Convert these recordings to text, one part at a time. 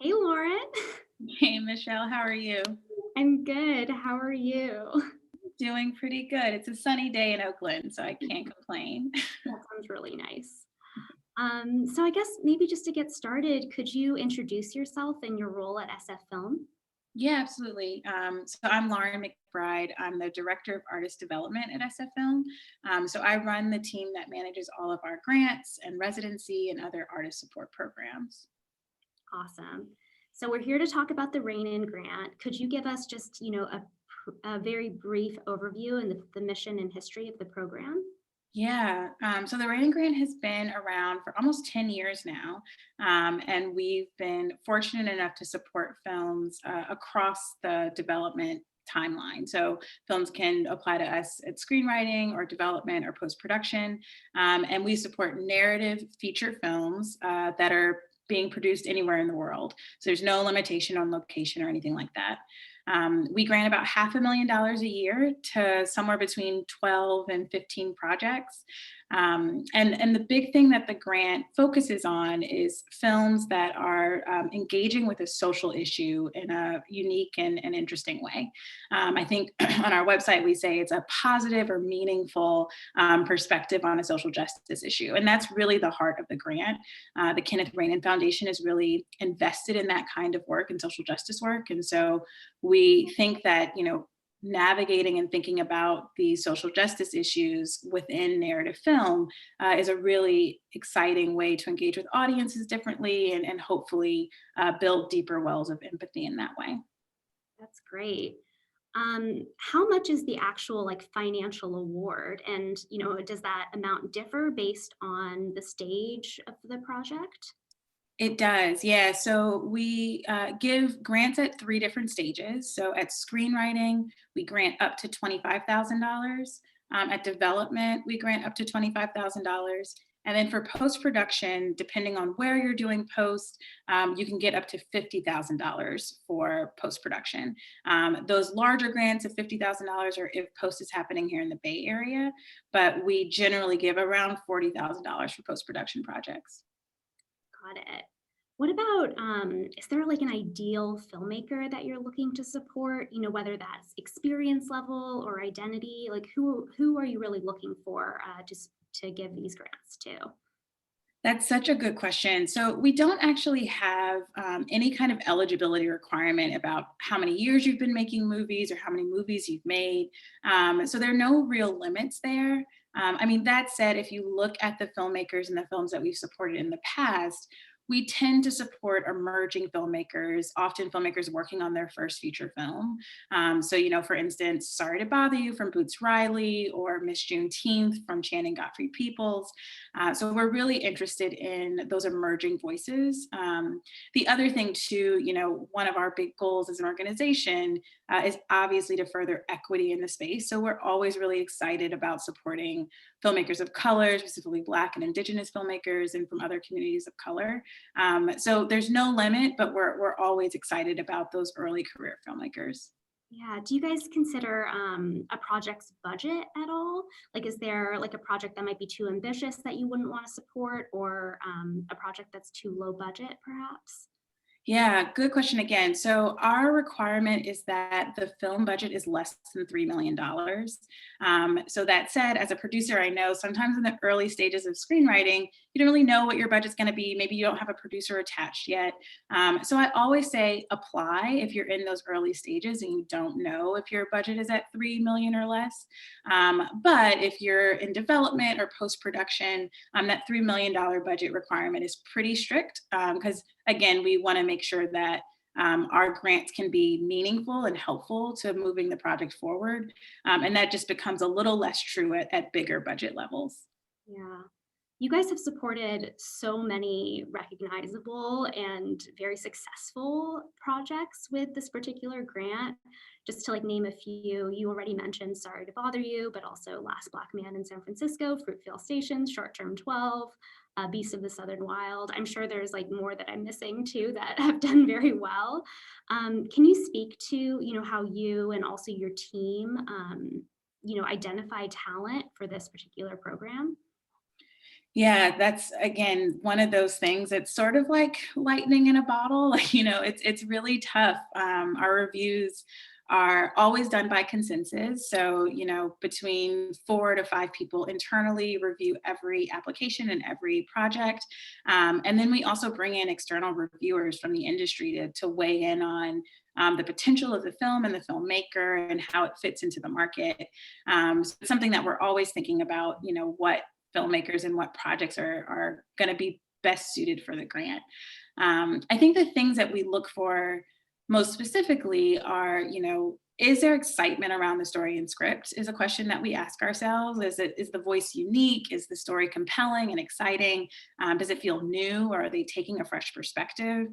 Hey Lauren, Hey, Michelle, how are you? I'm good. How are you? Doing pretty good. It's a sunny day in Oakland, so I can't complain. That sounds really nice. So I guess maybe just to get started, could you introduce yourself and your role at SF Film? Yeah, absolutely. So I'm Lauren McBride. I'm the Director of Artist Development at SFFILM. So I run the team that manages all of our grants and residency and other artist support programs. Awesome. So we're here to talk about the Rainin Grant. Could you give us just, a very brief overview and the mission and history of the program? Yeah, so the Rainin Grant has been around for almost 10 years now, and we've been fortunate enough to support films across the development timeline. So films can apply to us at screenwriting or development or post-production, and we support narrative feature films that are being produced anywhere in the world. So there's no limitation on location or anything like that. We grant about $500,000 a year to somewhere between 12 and 15 projects. And the big thing that the grant focuses on is films that are engaging with a social issue in a unique and interesting way. I think on our website, we say it's a positive or meaningful perspective on a social justice issue. And that's really the heart of the grant. The Kenneth Rainin Foundation is really invested in that kind of work and social justice work. And so we think that, navigating and thinking about these social justice issues within narrative film is a really exciting way to engage with audiences differently and hopefully build deeper wells of empathy in that way. That's great. How much is the actual financial award? And, does that amount differ based on the stage of the project? It does, yeah. So we give grants at three different stages. So at screenwriting, we grant up to $25,000. At development, we grant up to $25,000. And then for post production, depending on where you're doing post, you can get up to $50,000 for post production. Those larger grants of $50,000 are if post is happening here in the Bay Area, but we generally give around $40,000 for post production projects. Got it. What about, is there like an ideal filmmaker that you're looking to support? Whether that's experience level or identity, like who are you really looking for just to give these grants to? That's such a good question. So we don't actually have any kind of eligibility requirement about how many years you've been making movies or how many movies you've made. So there are no real limits there. I mean, that said, if you look at the filmmakers and the films that we've supported in the past, we tend to support emerging filmmakers, often filmmakers working on their first feature film. So, for instance, Sorry to Bother You from Boots Riley or Miss Juneteenth from Channing Godfrey Peoples. So we're really interested in those emerging voices. The other thing too, one of our big goals as an organization is obviously to further equity in the space. So we're always really excited about supporting filmmakers of color, specifically Black and Indigenous filmmakers and from other communities of color. So there's no limit, but we're always excited about those early career filmmakers. Yeah. Do you guys consider a project's budget at all? Like, is there like a project that might be too ambitious that you wouldn't want to support, or a project that's too low budget, perhaps? Yeah, good question again. So our requirement is that the film budget is less than $3 million. So that said, as a producer, I know sometimes in the early stages of screenwriting, you don't really know what your budget's going to be. Maybe you don't have a producer attached yet. So I always say apply if you're in those early stages and you don't know if your budget is at 3 million or less. But if you're in development or post-production, that $3 million budget requirement is pretty strict because again, we want to make sure that our grants can be meaningful and helpful to moving the project forward. And that just becomes a little less true at bigger budget levels. Yeah. You guys have supported so many recognizable and very successful projects with this particular grant. Just to name a few, you already mentioned Sorry to Bother You, but also Last Black Man in San Francisco, Fruitvale Station, Short Term 12, Beast of the Southern Wild. I'm sure there's more that I'm missing too that have done very well. Can you speak to, how you and also your team, identify talent for this particular program? Yeah, that's again one of those things. It's sort of like lightning in a bottle. Like, it's really tough. Our reviews are always done by consensus. So, between 4 to 5 people internally review every application and every project. And then we also bring in external reviewers from the industry to weigh in on the potential of the film and the filmmaker and how it fits into the market. So it's something that we're always thinking about, what filmmakers and what projects are going to be best suited for the grant. I think the things that we look for most specifically are, is there excitement around the story and script is a question that we ask ourselves. Is the voice unique? Is the story compelling and exciting? Does it feel new, or are they taking a fresh perspective?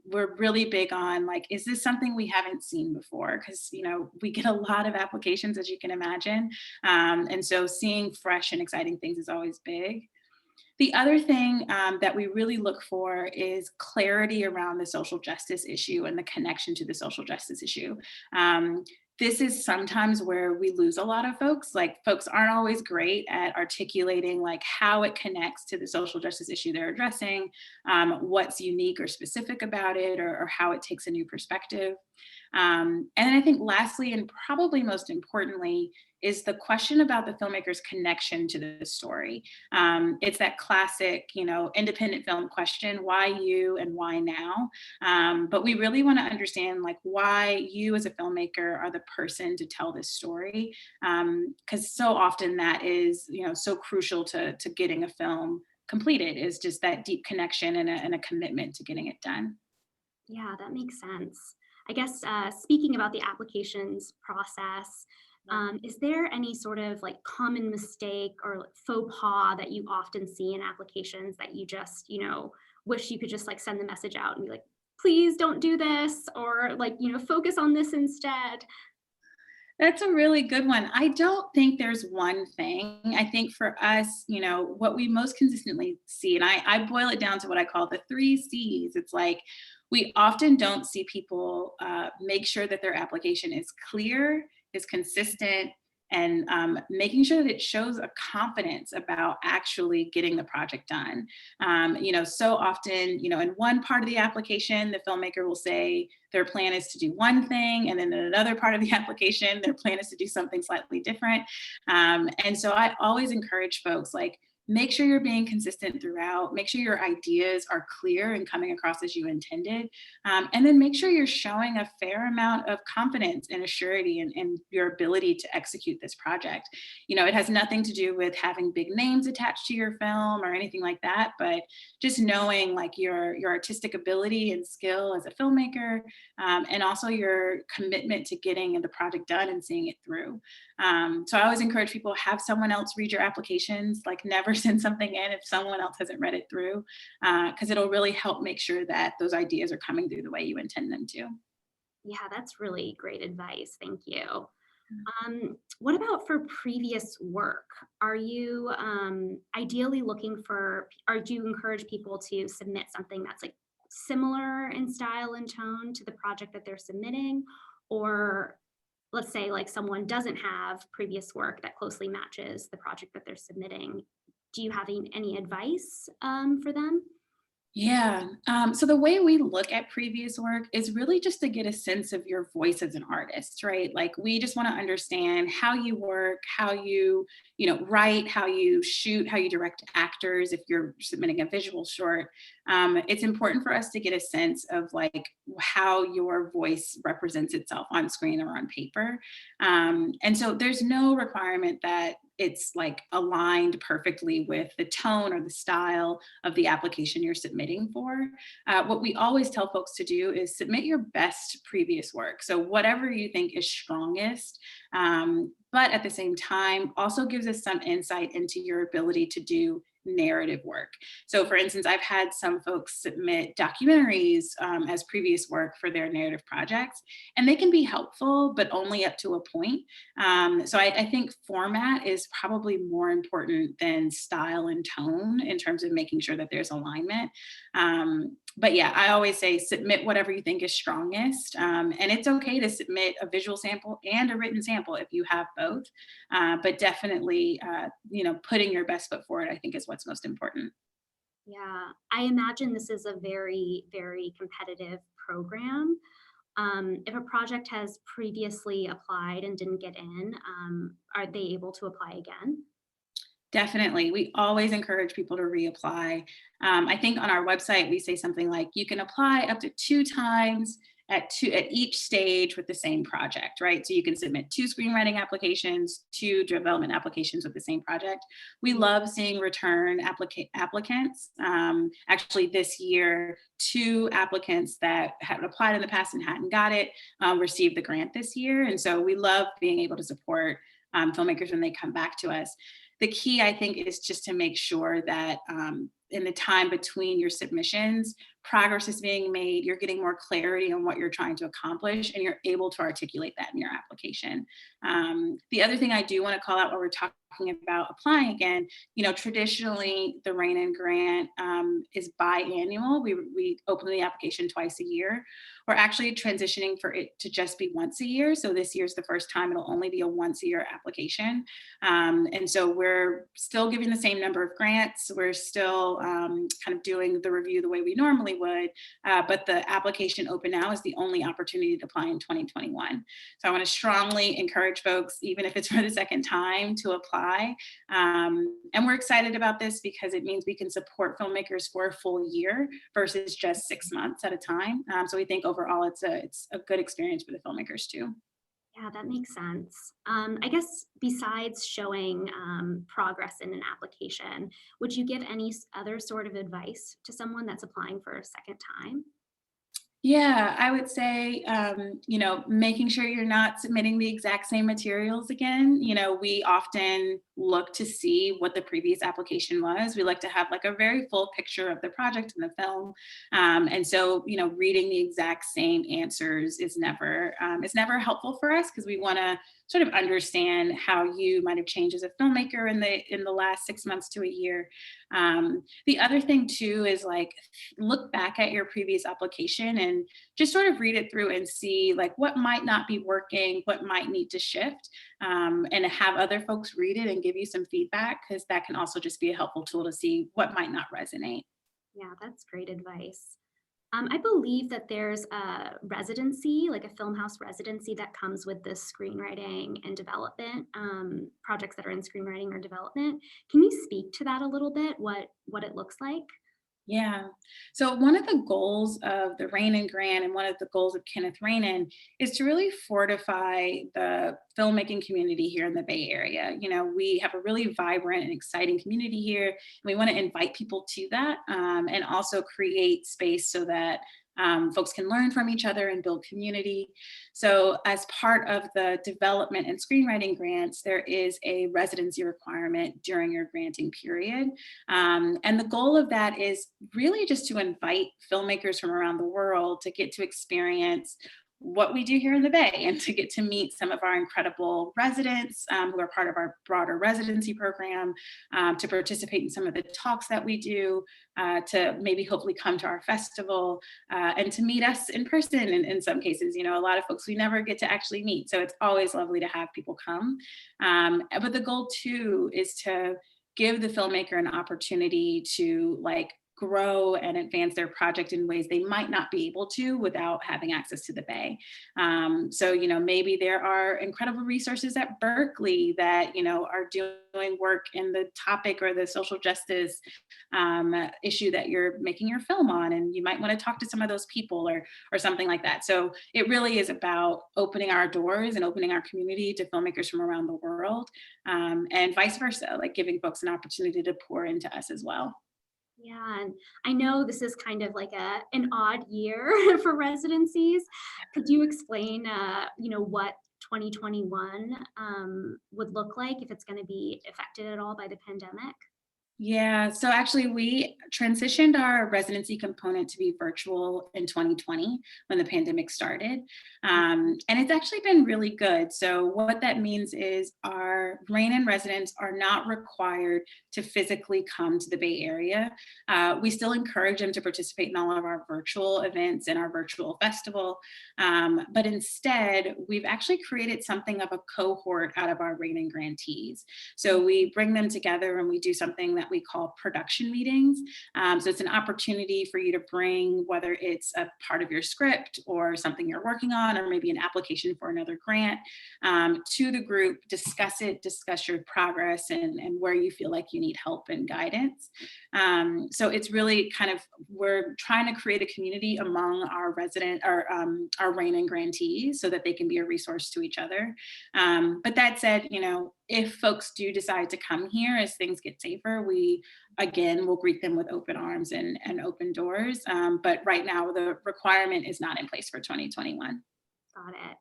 We're really big on like, is this something we haven't seen before? Because, we get a lot of applications, as you can imagine. And so seeing fresh and exciting things is always big. The other thing that we really look for is clarity around the social justice issue and the connection to the social justice issue. This is sometimes where we lose a lot of folks. Like, folks aren't always great at articulating like how it connects to the social justice issue they're addressing, what's unique or specific about it, or how it takes a new perspective. And then I think lastly, and probably most importantly, is the question about the filmmaker's connection to the story. It's that classic, independent film question: why you and why now? But we really want to understand like why you as a filmmaker are the person to tell this story, because so often that is, so crucial to getting a film completed, is just that deep connection and a commitment to getting it done. Yeah, that makes sense. I guess speaking about the applications process, is there any sort of like common mistake or like faux pas that you often see in applications that you just, wish you could just like send the message out and be like, please don't do this, or like, focus on this instead? That's a really good one. I don't think there's one thing. I think for us, what we most consistently see, and I boil it down to what I call the 3 C's. It's like we often don't see people make sure that their application is clear, is consistent, and making sure that it shows a confidence about actually getting the project done. So often, in one part of the application, the filmmaker will say their plan is to do one thing, and then in another part of the application, their plan is to do something slightly different. And so I always encourage folks, like, make sure you're being consistent throughout, make sure your ideas are clear and coming across as you intended, and then make sure you're showing a fair amount of confidence and assurity in your ability to execute this project. It has nothing to do with having big names attached to your film or anything like that, but just knowing like your artistic ability and skill as a filmmaker, and also your commitment to getting the project done and seeing it through. So I always encourage people, have someone else read your applications. Like, never send something in if someone else hasn't read it through, because it'll really help make sure that those ideas are coming through the way you intend them to. Yeah, that's really great advice. Thank you. What about for previous work? Are you ideally looking for, or do you encourage people to submit something that's like similar in style and tone to the project that they're submitting? Or let's say like someone doesn't have previous work that closely matches the project that they're submitting. Do you have any advice for them? Yeah. So the way we look at previous work is really just to get a sense of your voice as an artist, right? Like, we just want to understand how you work, how you, write, how you shoot, how you direct actors. If you're submitting a visual short, it's important for us to get a sense of like how your voice represents itself on screen or on paper. And so there's no requirement that it's like aligned perfectly with the tone or the style of the application you're submitting for. What we always tell folks to do is submit your best previous work. So whatever you think is strongest, but at the same time also gives us some insight into your ability to do narrative work. So for instance, I've had some folks submit documentaries as previous work for their narrative projects, and they can be helpful, but only up to a point. So I think format is probably more important than style and tone in terms of making sure that there's alignment. but yeah, I always say submit whatever you think is strongest. And it's okay to submit a visual sample and a written sample if you have both. But definitely, putting your best foot forward, I think, is what's most important. Yeah, I imagine this is a very, very competitive program. If a project has previously applied and didn't get in, are they able to apply again? Definitely. We always encourage people to reapply. I think on our website, we say something like you can apply up to 2 times at each stage with the same project, right? So you can submit 2 screenwriting applications, 2 development applications with the same project. We love seeing return applicants. Actually, this year, 2 applicants that had applied in the past and hadn't got it received the grant this year. And so we love being able to support filmmakers when they come back to us. The key, I think, is just to make sure that in the time between your submissions, progress is being made, you're getting more clarity on what you're trying to accomplish, and you're able to articulate that in your application. The other thing I do want to call out while we're talking about applying again, traditionally the Rainin Grant is biannual. We open the application twice a year. We're actually transitioning for it to just be once a year. So this year's the first time it'll only be a once a year application. And so we're still giving the same number of grants. We're still kind of doing the review the way we normally would, but the application open now is the only opportunity to apply in 2021. So I want to strongly encourage folks, even if it's for the second time, to apply. And we're excited about this because it means we can support filmmakers for a full year versus just 6 months at a time. So we think overall it's a good experience for the filmmakers too. Yeah, that makes sense. I guess besides showing progress in an application, would you give any other sort of advice to someone that's applying for a second time? Yeah, I would say, making sure you're not submitting the exact same materials again. We often look to see what the previous application was. We like to have like a very full picture of the project and the film. And so, reading the exact same answers is never helpful for us because we want to sort of understand how you might have changed as a filmmaker in the last 6 months to a year. The other thing too is like look back at your previous application and just sort of read it through and see like what might not be working, what might need to shift, and have other folks read it and give you some feedback because that can also just be a helpful tool to see what might not resonate. Yeah, that's great advice. I believe that there's a residency, like a film house residency that comes with this screenwriting and development projects that are in screenwriting or development. Can you speak to that a little bit? What it looks like? Yeah. So one of the goals of the Rainin Grant and one of the goals of Kenneth Rainin is to really fortify the filmmaking community here in the Bay Area. We have a really vibrant and exciting community here, and we want to invite people to that, and also create space so that folks can learn from each other and build community. So, as part of the development and screenwriting grants, there is a residency requirement during your granting period. And the goal of that is really just to invite filmmakers from around the world to get to experience what we do here in the Bay and to get to meet some of our incredible residents who are part of our broader residency program, to participate in some of the talks that we do, to maybe hopefully come to our festival, and to meet us in person in some cases. A lot of folks we never get to actually meet. So it's always lovely to have people come. But the goal too is to give the filmmaker an opportunity to like grow and advance their project in ways they might not be able to without having access to the Bay. So, maybe there are incredible resources at Berkeley that, are doing work in the topic or the social justice issue that you're making your film on. And you might want to talk to some of those people or something like that. So it really is about opening our doors and opening our community to filmmakers from around the world, and vice versa, like giving folks an opportunity to pour into us as well. Yeah, and I know this is kind of like an odd year for residencies. Could you explain, what 2021 would look like if it's going to be affected at all by the pandemic? Yeah, so actually we transitioned our residency component to be virtual in 2020 when the pandemic started. And it's actually been really good. So what that means is our Rainin residents are not required to physically come to the Bay Area. We still encourage them to participate in all of our virtual events and our virtual festival. But instead, we've actually created something of a cohort out of our Rainin grantees. So we bring them together and we do something that we call production meetings. So it's an opportunity for you to bring, whether it's a part of your script or something you're working on, or maybe an application for another grant, to the group, discuss it, discuss your progress and where you feel like you need help and guidance. So it's really kind of, we're trying to create a community among our resident, our Rainin grantees so that they can be a resource to each other. But that said, if folks do decide to come here as things get safer, we again will greet them with open arms and open doors. But right now, the requirement is not in place for 2021. Got it.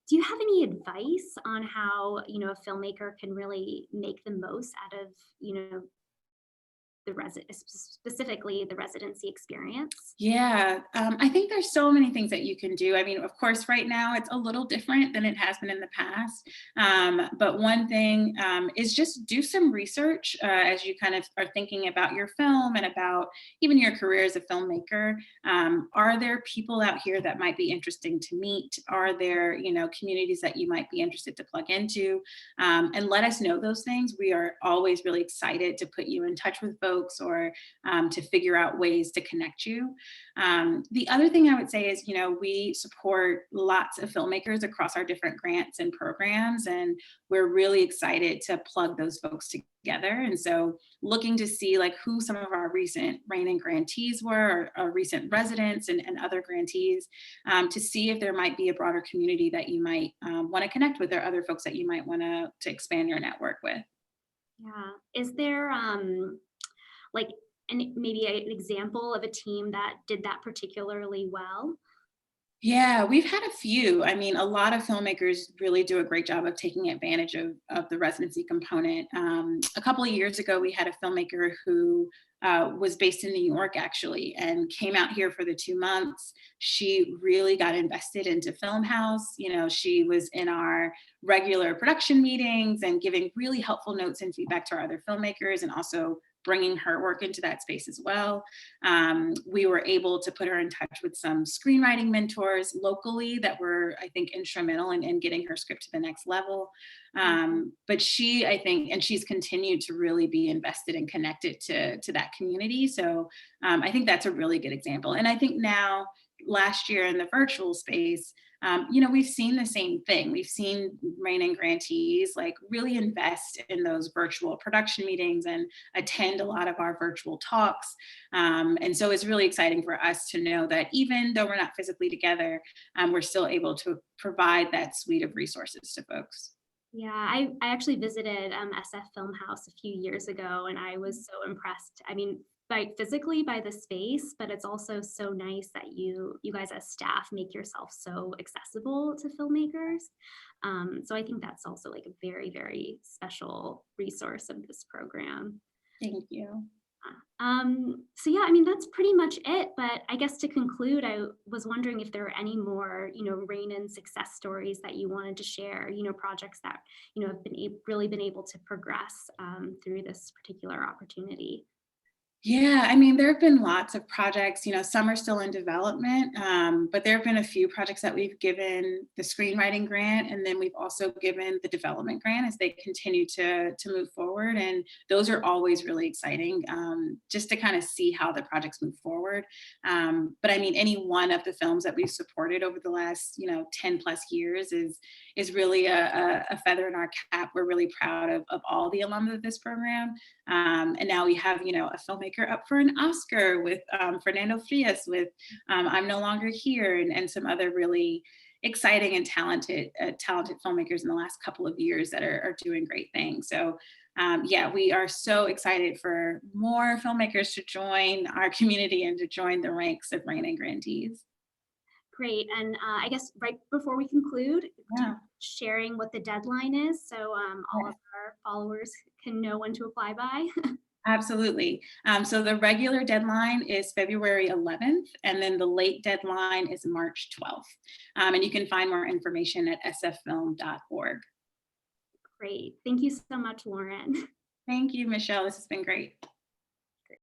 Do you have any advice on how, a filmmaker can really make the most out of, specifically the residency experience? Yeah, I think there's so many things that you can do. I mean, of course, right now it's a little different than it has been in the past. But one thing is just do some research as you kind of are thinking about your film and about even your career as a filmmaker. Are there people out here that might be interesting to meet? Are there, communities that you might be interested to plug into? And let us know those things. We are always really excited to put you in touch with folks or to figure out ways to connect you. The other thing I would say is, we support lots of filmmakers across our different grants and programs, and we're really excited to plug those folks together. And so looking to see like who some of our recent Rainin grantees were, or recent residents and other grantees, to see if there might be a broader community that you might want to connect with, or other folks that you might want to expand your network with. Yeah. Is there like maybe an example of a team that did that particularly well? Yeah, we've had a few. I mean, a lot of filmmakers really do a great job of taking advantage of the residency component. A couple of years ago, we had a filmmaker who was based in New York actually and came out here for the 2 months. She really got invested into Film House. She was in our regular production meetings and giving really helpful notes and feedback to our other filmmakers, and also bringing her work into that space as well. We were able to put her in touch with some screenwriting mentors locally that were, I think, instrumental in getting her script to the next level. But she, I think, and she's continued to really be invested and connected to that community. So I think that's a really good example. And I think now, last year in the virtual space, we've seen the same thing. We've seen Rainin grantees like really invest in those virtual production meetings and attend a lot of our virtual talks. And so it's really exciting for us to know that even though we're not physically together, we're still able to provide that suite of resources to folks. Yeah, I actually visited SF Film House a few years ago, and I was so impressed. I mean, physically by the space, but it's also so nice that you guys as staff make yourself so accessible to filmmakers. So I think that's also like a very, very special resource of this program. Thank you. So yeah, I mean, that's pretty much it. But I guess to conclude, I was wondering if there are any more, Rainin success stories that you wanted to share, projects that, have been really been able to progress through this particular opportunity. Yeah, I mean, there have been lots of projects, some are still in development, but there have been a few projects that we've given the screenwriting grant, and then we've also given the development grant as they continue to move forward. And those are always really exciting, just to kind of see how the projects move forward. But I mean, any one of the films that we've supported over the last, 10 plus years is really a feather in our cap. We're really proud of all the alums of this program. And now we have, a filmmaker up for an Oscar with Fernando Frias with I'm No Longer Here, and some other really exciting and talented filmmakers in the last couple of years that are doing great things. So yeah, we are so excited for more filmmakers to join our community and to join the ranks of Rainin grantees. Great. And I guess right before we conclude, do you Yeah. sharing what the deadline is so all of our followers can know when to apply by? Absolutely. So the regular deadline is February 11th, and then the late deadline is March 12th. And you can find more information at sffilm.org. Great. Thank you so much, Lauren. Thank you, Michelle. This has been great.